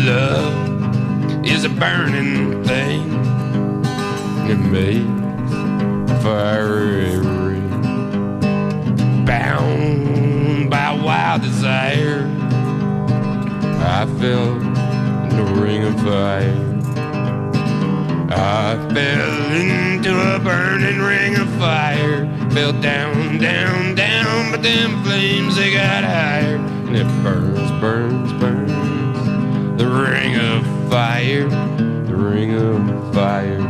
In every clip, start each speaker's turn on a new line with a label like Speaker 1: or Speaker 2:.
Speaker 1: Love is a burning thing. It makes fiery ring. Bound by wild desire, I fell in the ring of fire. I fell into a burning ring of fire. Fell down, down, down, but them flames, they got higher. And it burns, burns, burns. The ring of fire, the ring of fire.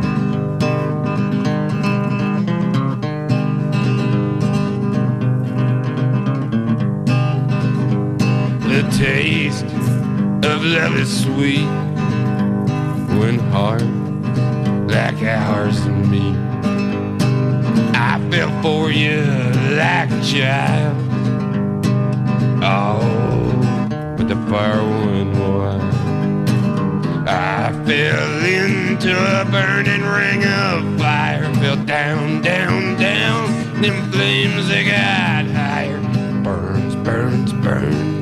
Speaker 1: The taste of love is sweet when hearts like ours and me. I fell for you like a child. Oh, but the fire went wild. I fell into a burning ring of fire. Fell down, down, down. Them flames, they got higher. Burns, burns, burns.